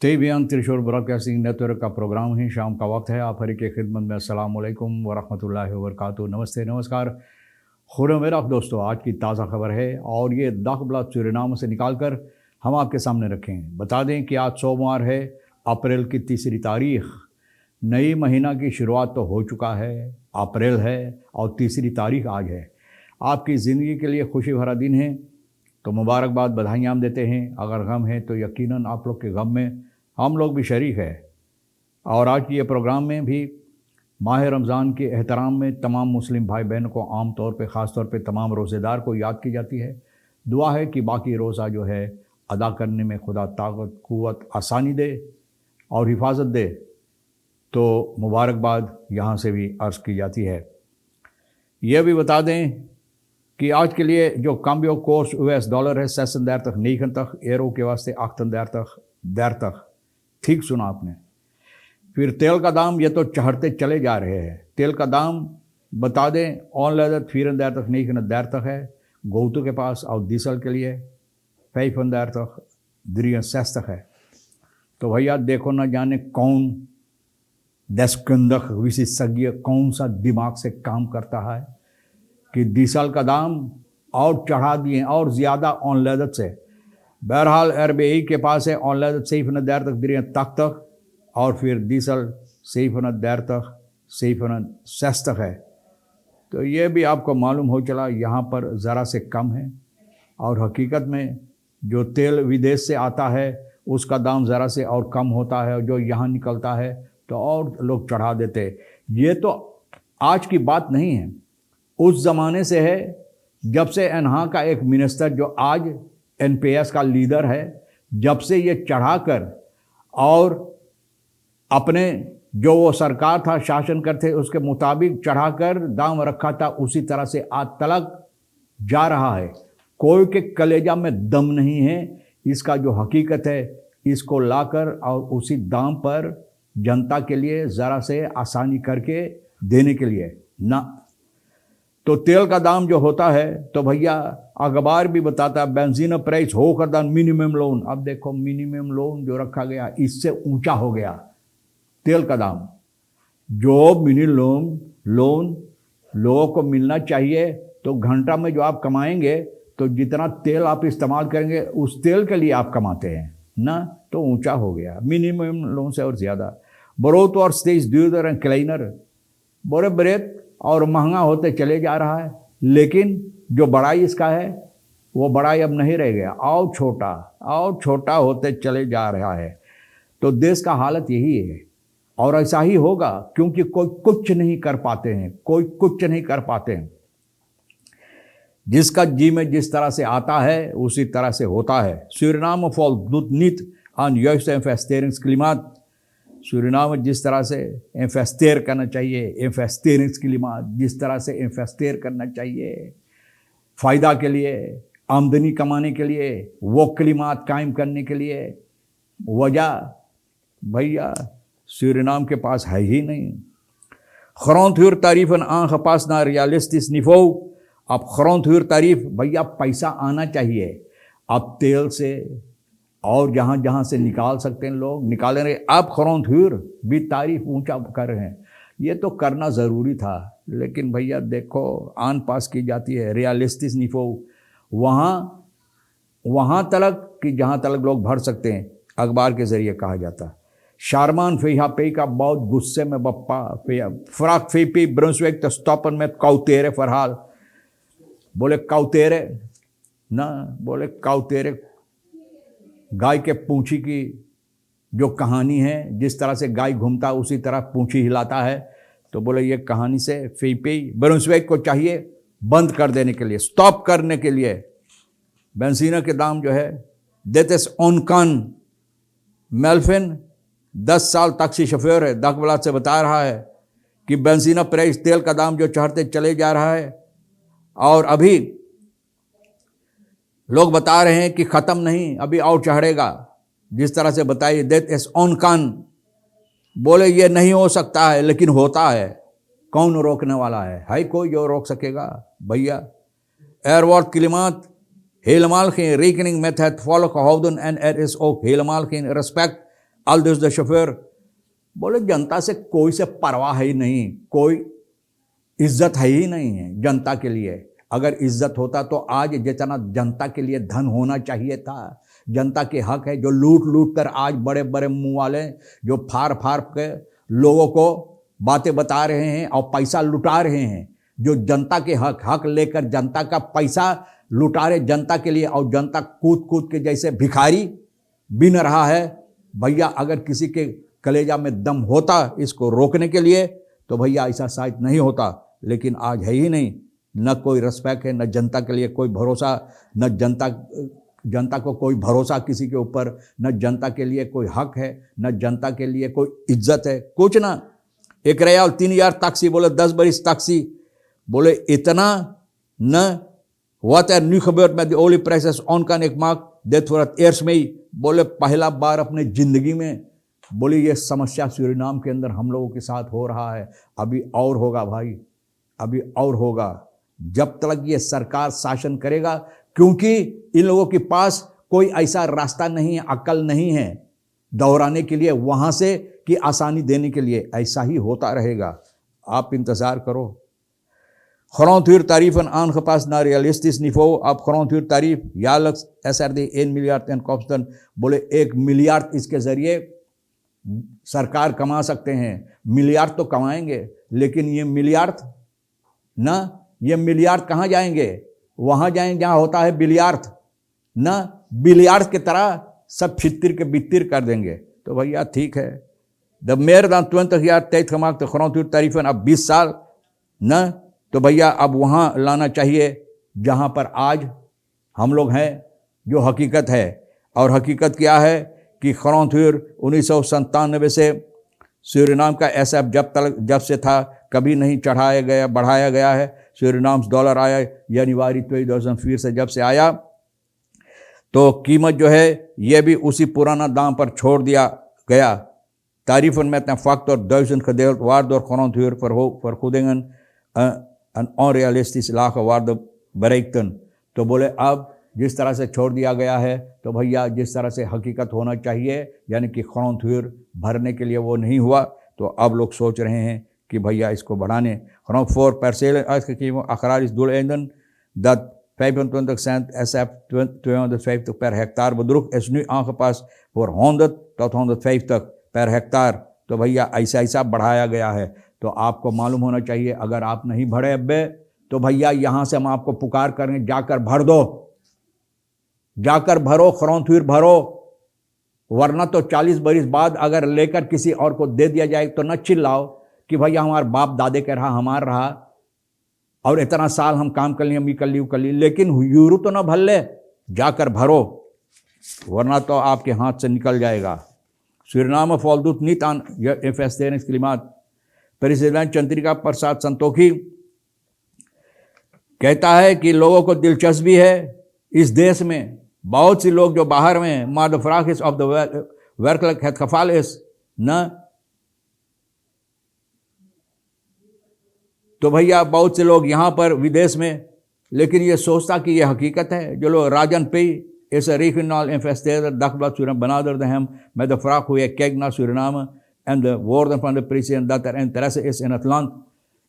TVN त्रिशूल broadcasting network का programme ही शाम का वक्त है। आप हरी के खिदमत में अस्सलाम वालेकुम वरहमतुल्लाहि वबरकातुहू। नमस्ते, नमस्कार, खुदा दोस्तों। आज की ताज़ा खबर है और ये दाखबला सूरीनाम से निकाल कर हम आपके सामने रखें। बता दें कि आज सोमवार है, अप्रैल की 3 तारीख। नई महीना की शुरुआत तो हो चुका है, अप्रैल है और 3 तारीख आज है। आपकी ज़िंदगी के लिए खुशी भरा दिन है तो मुबारकबाद, बधाइयाँ हम देते हैं। अगर गम है तो यकीनन आप लोग के गम में हम लोग भी शरीक है। और आज की ये प्रोग्राम में भी माह रमज़ान के एहतराम में तमाम मुस्लिम भाई बहन को आम तौर पे, ख़ास तौर पे तमाम रोज़ेदार को याद की जाती है। दुआ है कि बाकी रोज़ा जो है अदा करने में खुदा ताकत, क़ुव्वत, आसानी दे और हिफाजत दे। तो मुबारकबाद यहाँ से भी अर्ज़ की जाती है। यह भी बता दें कि आज के लिए जो काम्बियो कोर्स US डॉलर है 36 एरो के वास्ते 38 ठीक सुना आपने। फिर तेल का दाम ये तो चढ़ते चले जा रहे हैं। तेल का दाम बता दें ऑनलाइन 34 है गोतु के पास और डीजल के लिए 35 है। तो भैया देखो ना जाने कौन देशकंदक विशेषज्ञ कौन सा दिमाग से काम करता है कि डीजल का दाम और चढ़ा दिए और ज़्यादा ऑनलाइन से। बहरहाल RBI के पास है ऑनलाइन तक और फिर डीजल 36 है। तो ये भी आपको मालूम हो चला यहाँ पर ज़रा से कम है। और हकीकत में जो तेल विदेश से आता है उसका दाम ज़रा से और कम होता है, और जो यहाँ निकलता है तो और लोग चढ़ा देते। ये तो आज की बात नहीं है, उस ज़माने से है जब से यहाँ का एक मिनिस्टर जो आज NPS का लीडर है, जब से ये चढ़ाकर और अपने जो वो सरकार था शासन करते उसके मुताबिक चढ़ाकर दाम रखा था, उसी तरह से आज तलक जा रहा है। कोई के कलेजा में दम नहीं है। इसका जो हकीकत है इसको लाकर और उसी दाम पर जनता के लिए ज़रा से आसानी करके देने के लिए ना। तो तेल का दाम जो होता है तो भैया अखबार भी बताता है बेंजीन प्राइस होकर दान मिनिमम लोन। अब देखो मिनिमम लोन जो रखा गया इससे ऊंचा हो गया तेल का दाम। जो मिनिमम लोन लोगों को मिलना चाहिए तो घंटा में जो आप कमाएंगे तो जितना तेल आप इस्तेमाल करेंगे उस तेल के लिए आप कमाते हैं ना, तो ऊंचा हो गया मिनिमम लोन से और ज़्यादा। ब्रोथ और स्टेज ड्यूजर एंड क्लाइनर बोरे ब्रेथ और महंगा होते चले जा रहा है। लेकिन जो बड़ाई इसका है वो बड़ाई अब नहीं रह गया, और छोटा होते चले जा रहा है। तो देश का हालत यही है और ऐसा ही होगा, क्योंकि कोई कुछ नहीं कर पाते हैं। जिसका जी में जिस तरह से आता है उसी तरह से होता है। Suriname volgt niet aan juiste investeringsklimaat। Suriname जिस तरह से इन्वेस्टेर करना चाहिए, इन्वेस्टेरिंग्स जिस तरह से इन्वेस्टेर करना चाहिए फ़ायदा के लिए, आमदनी कमाने के लिए, वो क्लिमात कायम करने के लिए, वजह भैया सूरीनाम के पास है ही नहीं। ग्रोथ हुर तारीफन आंखपास ना रियलिस्टिस निफो। अब ग्रोथ हुर तारीफ भैया पैसा आना चाहिए। अब तेल से और जहाँ से निकाल सकते हैं लोग निकाले रहे। अब ग्रोथ हुर भी तारीफ ऊंचा कर रहे हैं। ये तो करना ज़रूरी था, लेकिन भैया देखो आन पास की जाती है रियलिस्टिस निफो वहाँ तलक कि जहाँ तलक लोग भर सकते हैं। अखबार के ज़रिए कहा जाता है शारमान फेहा पे का बहुत गुस्से में बप्पा फ्राक फे पे ब्रंसवेक तस्तापन में काउतेरे फरहाल। बोले काउतेरे ना, बोले काउतेरे गाय के पूंछी की जो कहानी है, जिस तरह से गाय घूमता उसी तरह पूंछी हिलाता है। तो बोले ये कहानी से फेपे ब्रंसवेक को चाहिए बंद कर देने के लिए, स्टॉप करने के लिए। बेंजीन के दाम जो है देतेस ओनकान मेल्फिन 10 साल टैक्सी शोफर है, दाखबला से बता रहा है कि बेंजीन प्राइस तेल का दाम जो चढ़ते चले जा रहा है और अभी लोग बता रहे हैं कि ख़त्म नहीं, अभी और चढ़ेगा। जिस तरह से बताइए देत एस ऑन कान, बोले ये नहीं हो सकता है लेकिन होता है। कौन रोकने वाला है कोई जो रोक सकेगा भैया। एयरवर्ड क्लिमात helemaal geen rekening met het volk gehouden en er is ook helemaal geen respect all this the chauffeur. बोले जनता से कोई से परवाह ही नहीं, कोई इज्जत है ही नहीं है जनता के लिए। अगर इज्जत होता तो आज जितना जनता के लिए धन होना चाहिए था, जनता के हक है, जो लूट लूट कर आज बड़े बड़े मुंह वाले जो फाड़ फाड़ के लोगों को बातें बता रहे हैं और पैसा लुटा रहे हैं, जो जनता के हक लेकर जनता का पैसा लुटा रहे जनता के लिए, और जनता कूद कूद के जैसे भिखारी बिन रहा है। भैया अगर किसी के कलेजा में दम होता इसको रोकने के लिए तो भैया ऐसा शायद नहीं होता, लेकिन आज है ही नहीं। न कोई रिस्पेक्ट है, न जनता के लिए कोई भरोसा, न जनता को कोई भरोसा किसी के ऊपर, न जनता के लिए कोई हक है, न जनता के लिए कोई इज्जत है, कुछ ना। एक रियाल 3000 taxi, बोले 10 बरिस taxi, बोले इतना न wat nu gebeurt met de olieprijs on kan ik maak dit voor het eerst mee। बोले पहला बार अपने जिंदगी में, बोले ये समस्या सूरीनाम के अंदर हम लोगों के साथ हो रहा है। अभी और होगा भाई, अभी और होगा जब तक ये सरकार शासन करेगा, क्योंकि इन लोगों के पास कोई ऐसा रास्ता नहीं है, अक्ल नहीं है दोहराने के लिए, वहाँ से कि आसानी देने के लिए। ऐसा ही होता रहेगा, आप इंतज़ार करो। grondhuurtarieven aangepast naar realistisch niveau। अब grondhuurtarief jaarlijks SRD 1 miljard inkomsten, बोले 1 मिलियर्ड इसके जरिए सरकार कमा सकते हैं। मिलियर्ड तो कमाएंगे, लेकिन ये मिलियर्ड ना, ये मिलियर्ड कहाँ जाएंगे? वहाँ जाएंगे जहाँ होता है बिलियर्ड ना, बिलियर्ड की तरह सब छितिर के बित्तिर कर देंगे। तो भैया ठीक है, the meer dan 20 jaar tijd gemaakte grondhuurtarieven अब 20 साल ना, तो भैया अब वहाँ लाना चाहिए जहाँ पर आज हम लोग हैं, जो हकीकत है। और हकीकत क्या है कि grondhuur 1997 से सूरीनाम का एसएफ जब से था कभी नहीं बढ़ाया गया है। सूरीनाम्स डॉलर आया जनवरी 2004 से जब से आया, तो कीमत जो है ये भी उसी पुराना दाम पर छोड़ दिया गया। Tarieven met een factor 1000 gedeeld, waardoor grondhuurvergoedingen een onrealistisch lage waarde bereikten। तो बोले अब जिस तरह से छोड़ दिया गया है, तो भैया जिस तरह से हकीकत होना चाहिए, यानी कि grondhuur भरने के लिए वो नहीं हुआ, तो अब लोग सोच रहे हैं कि भैया इसको बढ़ाने। Grond voor percelen uitgegeven agrarisch doeleinden dat 25 cent SF 250 per hectare bedroeg, is nu aangepast voor 100 tot 150 per हेक्टार। तो भैया ऐसा बढ़ाया गया है। तो आपको मालूम होना चाहिए, अगर आप नहीं भरे अब्बे तो भैया यहाँ से हम आपको पुकार करेंगे, जाकर भर दो, जाकर भरो, grondhuur भरो, वरना तो 40 बरिस बाद अगर लेकर किसी और को दे दिया जाए तो न चिल्लाओ कि भैया हमारे बाप दादे कह रहा, हमार रहा और इतना साल हम काम कर लिए, मी कर ली, लेकिन यूरो तो न भर ले, जाकर भरो, वरना तो आपके हाथ से निकल जाएगा। Suriname voldoet niet aan je investeringsklimaat। President Chandrika Prasad Santokhi कहता है कि लोगों को दिलचस्पी है इस देश में, बहुत से लोग जो बाहर में, maar de vraag is of de werkelijk het geval is न। तो भैया बहुत से लोग यहाँ पर विदेश में, लेकिन ये सोचता कि ये हकीकत है। जो लोग राजन पे is een regionaal investeerder, dagblad Suriname, benaderde hem met de vraag hoe hij kijkt naar Suriname en de woorden van de president dat er interesse is in het land।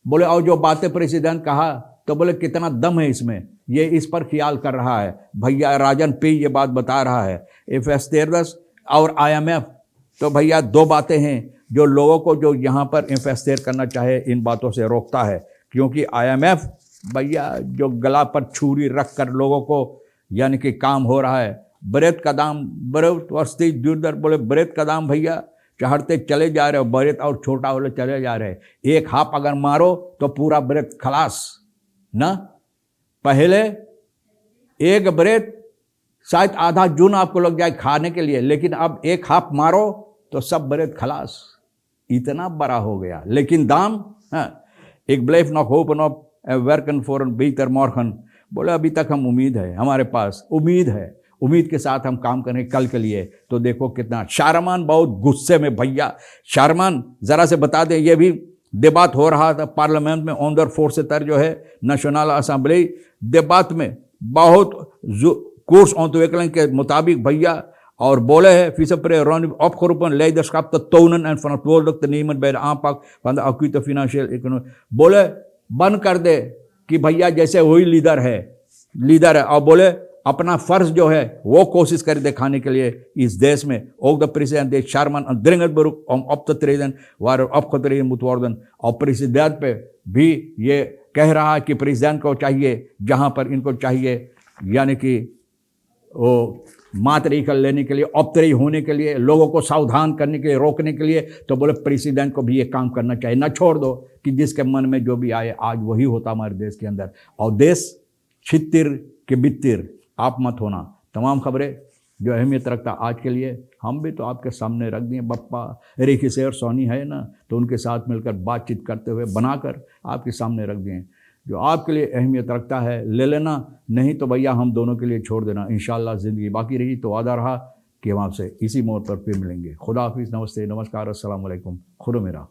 बोले और जो बातें प्रेसिडेंट कहा, तो बोले कितना दम है इसमें, ये इस पर ख्याल कर रहा है। भैया राजन पे ये बात बता रहा है, इन्वेस्टर्स और IMF। तो भैया दो बातें हैं जो लोगों को जो यहाँ पर इन्वेस्टर करना चाहे इन बातों से रोकता है, क्योंकि IMF भैया जो गला पर छुरी रख कर लोगों को यानी कि काम हो रहा है। ब्रेड का दाम बरत वस्ती दूर, बोले ब्रेड का दाम भैया चढ़ते चले जा रहे हो, ब्रेड और छोटा होले चले जा रहे। एक हाफ अगर मारो तो पूरा ब्रेड खलास ना। पहले एक ब्रेड शायद आधा जून आपको लग जाए खाने के लिए, लेकिन अब एक हाफ मारो तो सब ब्रेड खलास, इतना बड़ा हो गया। लेकिन दाम एक blijf nog hopen op en werken voor een beter morgen। बोले अभी तक हम उम्मीद है, हमारे पास उम्मीद है, उम्मीद के साथ हम काम करें कल के लिए। तो देखो कितना शारमान बहुत गुस्से में, भैया शारमान ज़रा से बता दें, ये भी डिबात हो रहा था पार्लियामेंट में ऑन फोर्सेतर जो है नेशनल असेंबली डिबात में बहुत कोर्स ontwikkeling के मुताबिक भैया और बोले है फिसप्रे run opgeroepen leiderschap te tonen en verantwoordelijk te nemen bij de aanpak van de acute financiële economie. बोले बंद कर दे कि भैया जैसे वही लीडर है और बोले अपना फर्ज जो है वो कोशिश कर दिखाने के लिए इस देश में ook de president deed Sharman een dringend beroep om op te treden waar er opgetreden moet worden. और president पे भी ये कह रहा है कि president को चाहिए जहाँ पर इनको चाहिए यानी कि वो मातृकल लेने के लिए औपतरी होने के लिए लोगों को सावधान करने के लिए रोकने के लिए, तो बोले प्रेसिडेंट को भी ये काम करना चाहिए। ना छोड़ दो कि जिसके मन में जो भी आए आज वही होता हमारे देश के अंदर। और देश छितिर के बित्तिर आप मत होना। तमाम खबरें जो अहमियत रखता आज के लिए हम भी तो आपके सामने रख दिए। बप्पा रेखी से और सोनी है ना, तो उनके साथ मिलकर बातचीत करते हुए बनाकर आपके सामने रख दिए। जो आपके लिए अहमियत रखता है ले लेना, नहीं तो भैया हम दोनों के लिए छोड़ देना। इंशाअल्लाह ज़िंदगी बाकी रही तो वादा रहा कि हम आपसे इसी मोड़ पर फिर मिलेंगे। खुदा हाफिज़, नमस्ते, नमस्कार, अस्सलाम वालेकुम, खुदा मेरा।